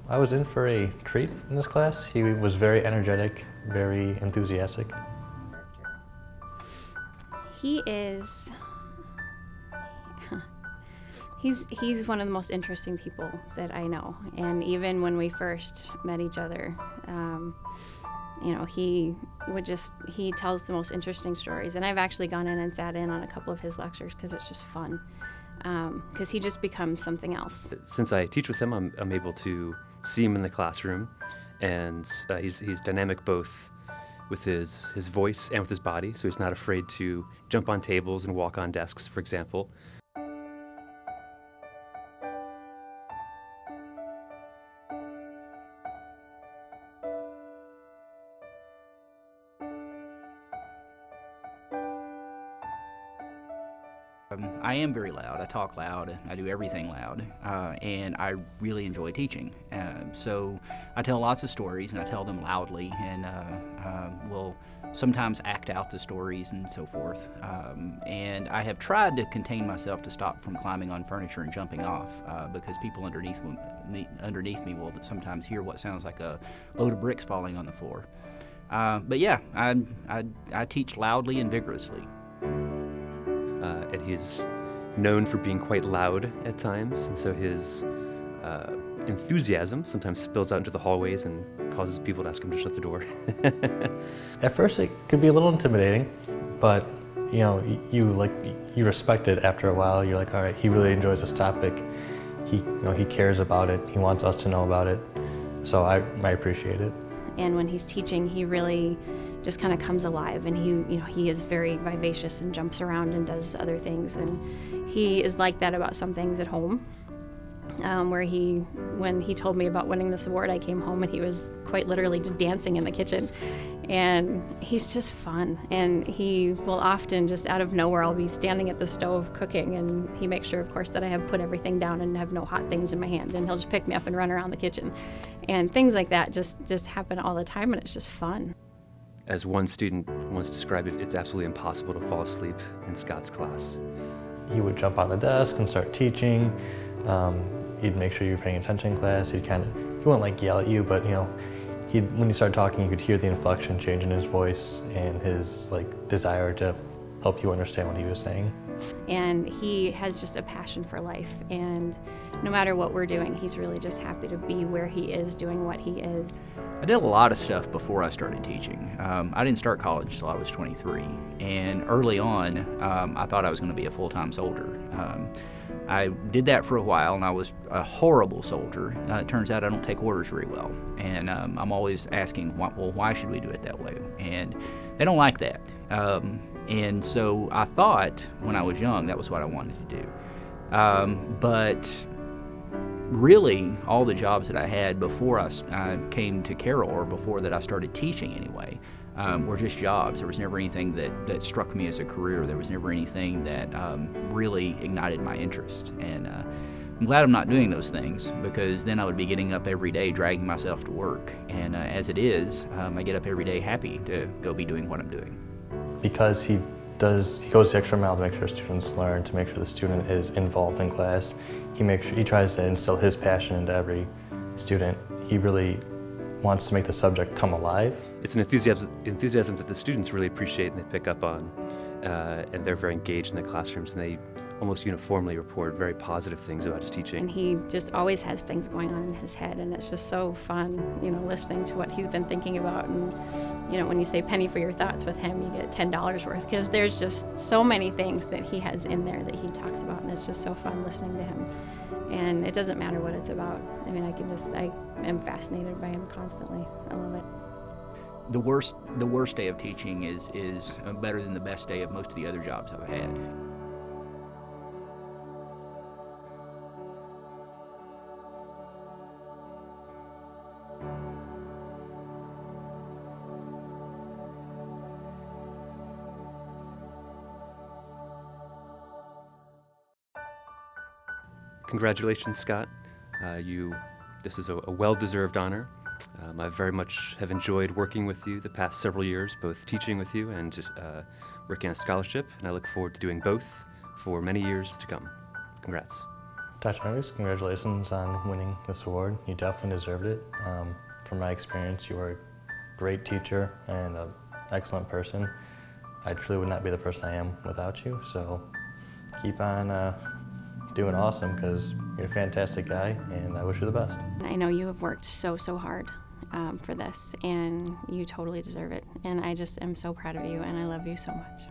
I was in for a treat in this class. He was very energetic, very enthusiastic. He is, he's one of the most interesting people that I know. And even when we first met each other, you know, he tells the most interesting stories. And I've actually gone in and sat in on a couple of his lectures because it's just fun. Because he just becomes something else. Since I teach with him, I'm able to see him in the classroom, and he's dynamic both with his voice and with his body, so he's not afraid to jump on tables and walk on desks, for example. I am very loud. I talk loud. I do everything loud, and I really enjoy teaching. So I tell lots of stories, and I tell them loudly, and will sometimes act out the stories and so forth. And I have tried to contain myself to stop from climbing on furniture and jumping off, because people underneath me will sometimes hear what sounds like a load of bricks falling on the floor. But yeah, I teach loudly and vigorously. And he's known for being quite loud at times, and so his enthusiasm sometimes spills out into the hallways and causes people to ask him to shut the door. At first it could be a little intimidating, but you know, you respect it after a while. You're like, all right, he really enjoys this topic. He cares about it. He wants us to know about it. So I appreciate it. And when he's teaching, he really just kind of comes alive, and he is very vivacious and jumps around and does other things. And he is like that about some things at home. When he told me about winning this award, I came home and he was quite literally just dancing in the kitchen. And he's just fun. And he will often just out of nowhere, I'll be standing at the stove cooking, and he makes sure, of course, that I have put everything down and have no hot things in my hand. And he'll just pick me up and run around the kitchen. And things like that just happen all the time, and it's just fun. As one student once described it, it's absolutely impossible to fall asleep in Scott's class. He would jump on the desk and start teaching. He'd make sure you were paying attention in class. He wouldn't like yell at you, but you know, when he started talking, you could hear the inflection change in his voice and his desire to help you understand what he was saying. And he has just a passion for life, and no matter what we're doing, he's really just happy to be where he is, doing what he is. I did a lot of stuff before I started teaching. I didn't start college until I was 23, and early on, I thought I was going to be a full-time soldier. I did that for a while, and I was a horrible soldier. It turns out I don't take orders very well, and I'm always asking, well, why should we do it that way? And they don't like that. And so I thought when I was young that was what I wanted to do. But really, all the jobs that I had before I came to Carroll, or before that I started teaching anyway, were just jobs. There was never anything that struck me as a career. There was never anything that really ignited my interest. And I'm glad I'm not doing those things, because then I would be getting up every day, dragging myself to work. And as it is, I get up every day happy to go be doing what I'm doing. Because he goes the extra mile to make sure students learn, to make sure the student is involved in class. He tries to instill his passion into every student. He really wants to make the subject come alive. It's an enthusiasm that the students really appreciate and they pick up on, and they're very engaged in the classrooms, and they almost uniformly report very positive things about his teaching. And he just always has things going on in his head, and it's just so fun, listening to what he's been thinking about. And, when you say penny for your thoughts with him, you get $10 worth, because there's just so many things that he has in there that he talks about, and it's just so fun listening to him. And it doesn't matter what it's about. I mean, I am fascinated by him constantly. I love it. The worst day of teaching is better than the best day of most of the other jobs I've had. Congratulations, Scott. This is a well-deserved honor. I very much have enjoyed working with you the past several years, both teaching with you and working on scholarship, and I look forward to doing both for many years to come. Congrats. Dr. Hendrix, congratulations on winning this award. You definitely deserved it. From my experience, you are a great teacher and an excellent person. I truly would not be the person I am without you, so keep on doing awesome because you're a fantastic guy and I wish you the best. I know you have worked so hard for this, and you totally deserve it. And I just am so proud of you, and I love you so much.